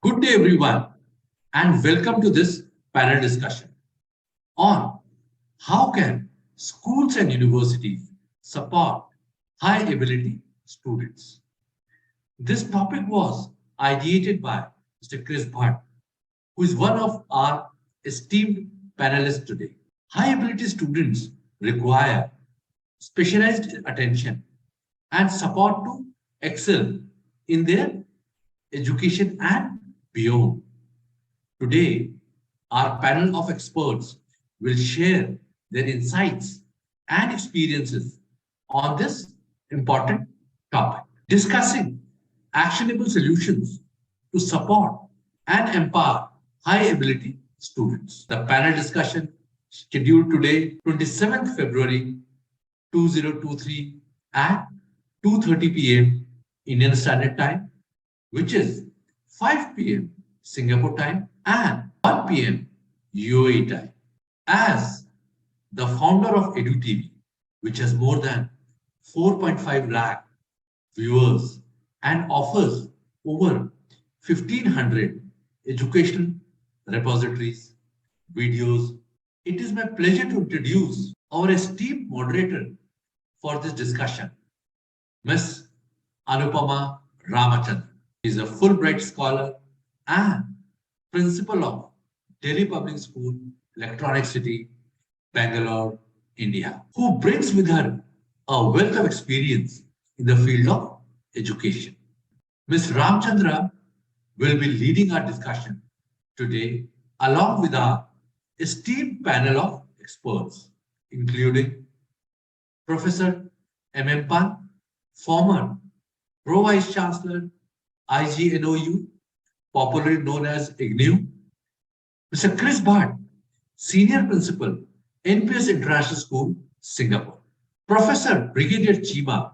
Good day, everyone, and welcome to this panel discussion on how can schools and universities support high ability students. This topic was ideated by Mr. Chris Bhatt, who is one of our esteemed panelists today. High ability students require specialized attention and support to excel in their education and beyond. Today, our panel of experts will share their insights and experiences on this important topic, discussing actionable solutions to support and empower high ability students. The panel discussion scheduled today, 27th February 2023 at 2:30 p.m. Indian Standard Time, which is 5 p.m. Singapore time and 1 p.m. UAE time. As the founder of EduTV, which has more than 4.5 lakh viewers and offers over 1,500 educational repositories, videos, it is my pleasure to introduce our esteemed moderator for this discussion, Ms. Anupama Ramachandran. She is a Fulbright scholar and principal of Delhi Public School, Electronic City, Bangalore, India, who brings with her a wealth of experience in the field of education. Ms. Ramchandra will be leading our discussion today along with our esteemed panel of experts, including Professor M.M. Pant, former Pro Vice Chancellor, IGNOU, popularly known as EDU, Mr. Chris Bhatt, Senior Principal, NPS International School, Singapore, Professor Brigadier Cheema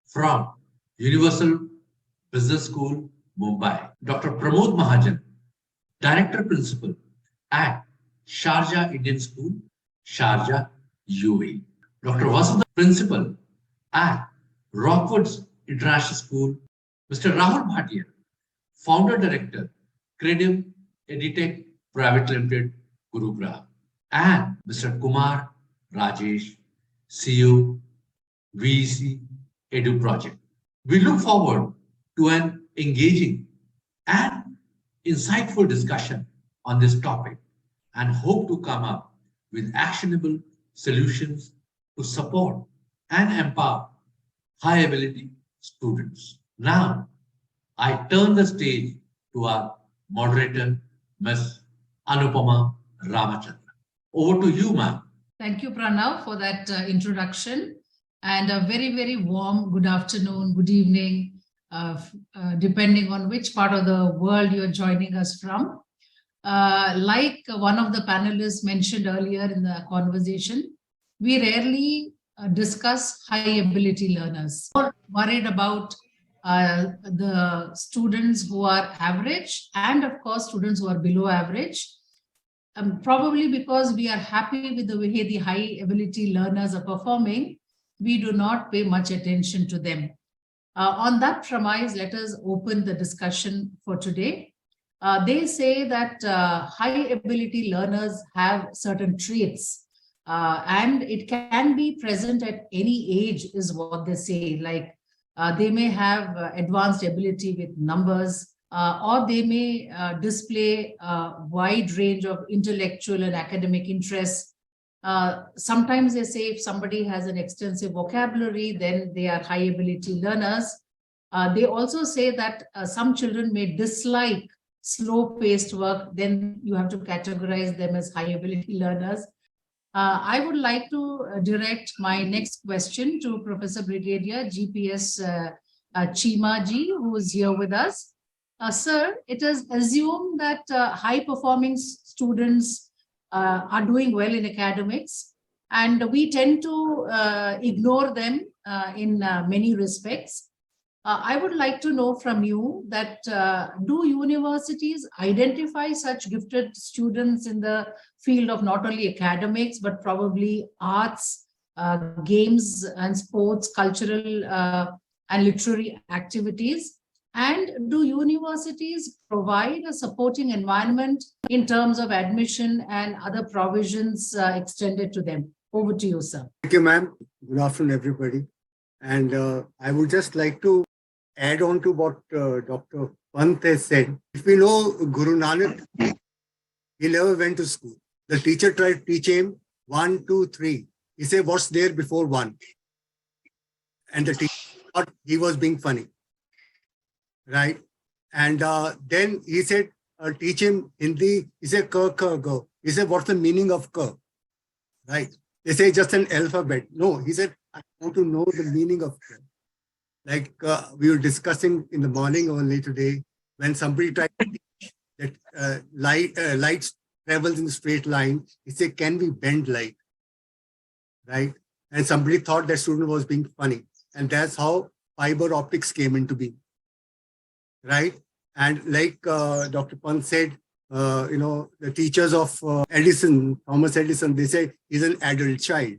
from Universal Business School, Mumbai, Dr. Pramod Mahajan, Director Principal at Sharjah Indian School, Sharjah, UAE, Dr. Vasudha, Principal at Rockwoods International School, Mr. Rahul Bhatia, Founder Director, Credim Editech Private Limited, Gurugram, and Mr. Kumar Rajesh, CEO, VEC Edu Project. We look forward to an engaging and insightful discussion on this topic and hope to come up with actionable solutions to support and empower high ability students. Now, I turn the stage to our moderator, Ms. Anupama Ramachandran. Over to you, ma'am. Thank you, Pranav, for that introduction, and a very, very warm good afternoon, good evening, depending on which part of the world you're joining us from. Like one of the panelists mentioned earlier in the conversation, we rarely discuss high ability learners. We're worried about the students who are average and of course students who are below average, probably because we are happy with the way the high ability learners are performing, we do not pay much attention to them. On that premise, let us open the discussion for today. They say that high ability learners have certain traits and it can be present at any age is what they say, like they may have advanced ability with numbers, or they may display a wide range of intellectual and academic interests. Sometimes they say if somebody has an extensive vocabulary, then they are high ability learners. They also say that some children may dislike slow-paced work, then you have to categorize them as high ability learners. I would like to direct my next question to Professor Brigadier GPS Cheema ji, who is here with us. Sir, it is assumed that high-performing students are doing well in academics, and we tend to ignore them in many respects. I would like to know from you that do universities identify such gifted students in the field of not only academics, but probably arts, games and sports, cultural and literary activities? And do universities provide a supporting environment in terms of admission and other provisions extended to them? Over to you, sir. Thank you, ma'am. Good afternoon, everybody. And I would just like to add on to what Dr. Pant has said. If we know Guru Nanak, he never went to school. The teacher tried to teach him 1, 2, 3. He said, what's there before 1? And the teacher thought he was being funny. Right? And then he said, teach him Hindi. He said, ka, go. He said, what's the meaning of ka? Right? They say just an alphabet. No, he said, I want to know the meaning of ka. Like we were discussing in the morning only today, when somebody tried to teach that light travels in a straight line, he said, can we bend light? Right? And somebody thought that student was being funny. And that's how fiber optics came into being. Right? And like Dr. Pant said, the teachers of Thomas Edison, they say he's an adult child.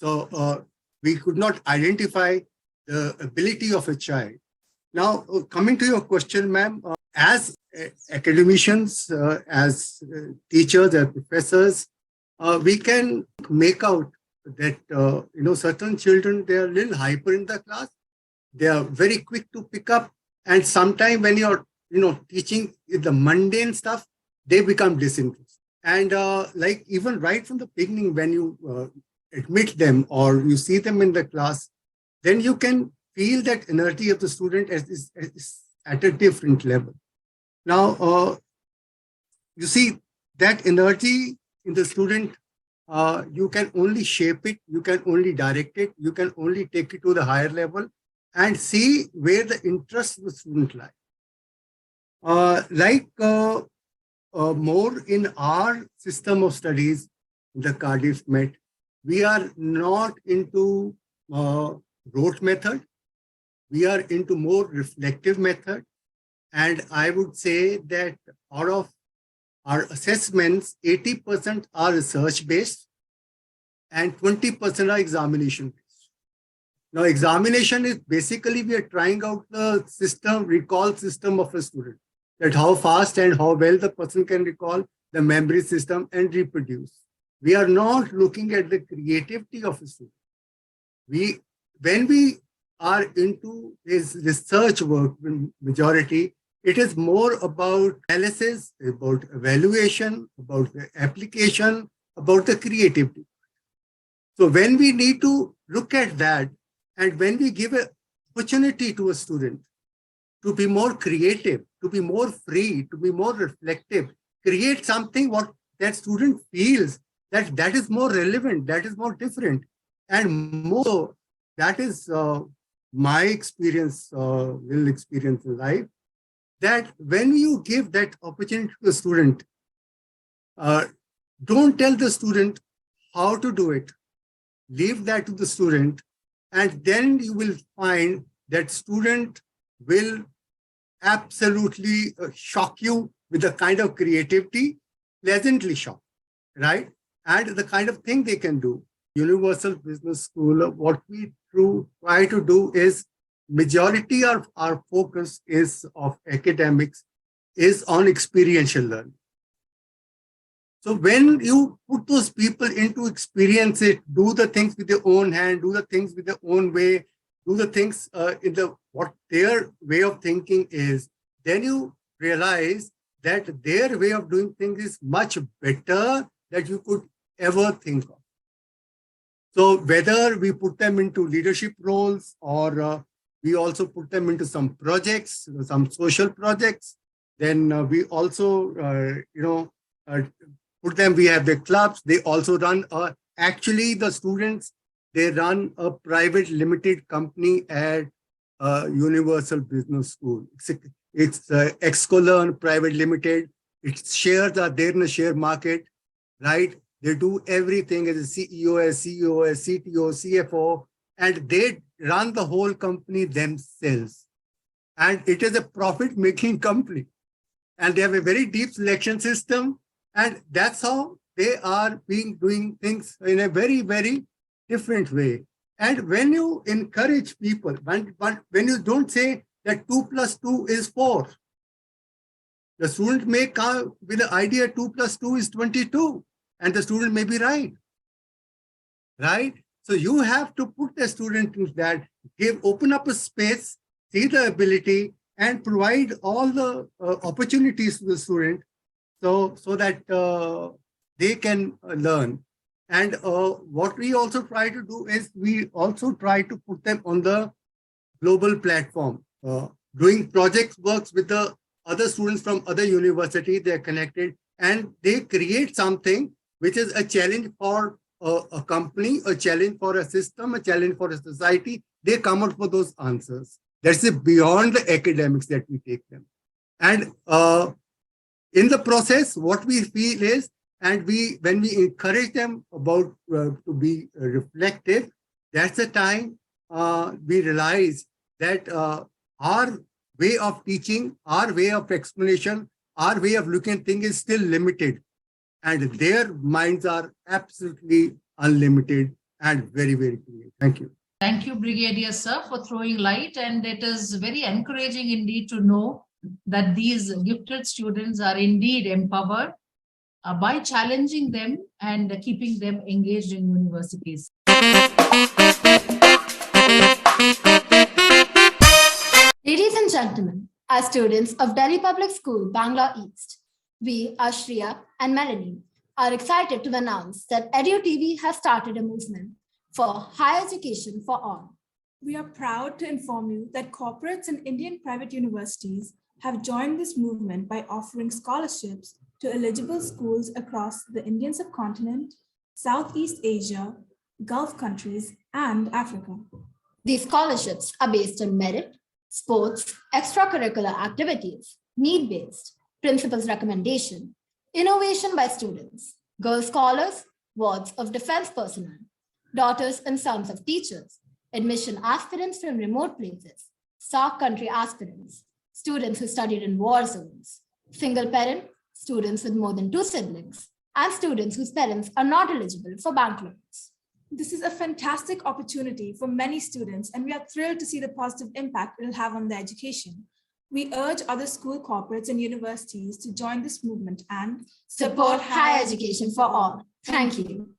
So we could not identify the ability of a child. Now, coming to your question, ma'am, as academicians, as teachers, as professors, we can make out that, certain children, they are a little hyper in the class. They are very quick to pick up. And sometimes when you're, teaching the mundane stuff, they become disinterested. And like even right from the beginning, when you admit them or you see them in the class, then you can feel that energy of the student is at a different level. Now, you see that energy in the student, you can only shape it, you can only direct it, you can only take it to the higher level and see where the interest of the student lies. More in our system of studies, the Cardiff Met, we are not into rote method. We are into more reflective method. And I would say that out of our assessments, 80% are research-based and 20% are examination-based. Now, examination is basically we are trying out the recall system of a student, that how fast and how well the person can recall the memory system and reproduce. We are not looking at the creativity of a student. When we are into this research work, majority, it is more about analysis, about evaluation, about the application, about the creativity. So when we need to look at that, and when we give an opportunity to a student to be more creative, to be more free, to be more reflective, create something what that student feels that is more relevant, that is more different, and more, that is my experience, little experience in life, that when you give that opportunity to the student, don't tell the student how to do it. Leave that to the student, and then you will find that student will absolutely shock you with the kind of creativity, pleasantly shock, right? And the kind of thing they can do. Universal Business School, what we try to do is, majority of our focus is of academics is on experiential learning. So when you put those people into experience it, do the things with their own hand, do the things with their own way, do the things in what their way of thinking is, then you realize that their way of doing things is much better than you could ever think of. So whether we put them into leadership roles or we also put them into some projects, some social projects, then we also, put them, we have the clubs, they also run, actually the students, they run a private limited company at Universal Business School. It's Excologne Private Limited. Its shares are there in the share market, right? They do everything as a CEO, as CEO, as CTO, CFO, and they run the whole company themselves. And it is a profit-making company. And they have a very deep selection system. And that's how they are doing things in a very, very different way. And when you encourage people, when you don't say that 2 plus 2 is 4. The student may come with the idea 2 plus 2 is 22, and the student may be right. Right? So you have to put the student to that, open up a space, see the ability, and provide all the opportunities to the student so that they can learn. And what we also try to do is we also try to put them on the global platform, doing project works with the other students from other universities. They're connected and they create something which is a challenge for a company, a challenge for a system, a challenge for a society. They come up with those answers. That's it, beyond the academics that we take them. And in the process, what we feel is, and when we encourage them about to be reflective, that's the time we realize that our way of teaching, our way of explanation, our way of looking at things is still limited. And their minds are absolutely unlimited and very, very clear. Thank you. Thank you, Brigadier Sir, for throwing light. And it is very encouraging indeed to know that these gifted students are indeed empowered by challenging them and keeping them engaged in universities. Ladies and gentlemen, as students of Delhi Public School, Bangla East, we, Ashriya and Melanie, are excited to announce that EDU TV has started a movement for higher education for all. We are proud to inform you that corporates and Indian private universities have joined this movement by offering scholarships to eligible schools across the Indian subcontinent, Southeast Asia, Gulf countries, and Africa. These scholarships are based on merit, sports, extracurricular activities, need-based, principal's recommendation, innovation by students, girl scholars, wards of defense personnel, daughters and sons of teachers, admission aspirants from remote places, SAARC country aspirants, students who studied in war zones, single parent, students with more than 2 siblings, and students whose parents are not eligible for bank loans. This is a fantastic opportunity for many students, and we are thrilled to see the positive impact it will have on their education. We urge other school corporates and universities to join this movement and support higher education for all. Thank you.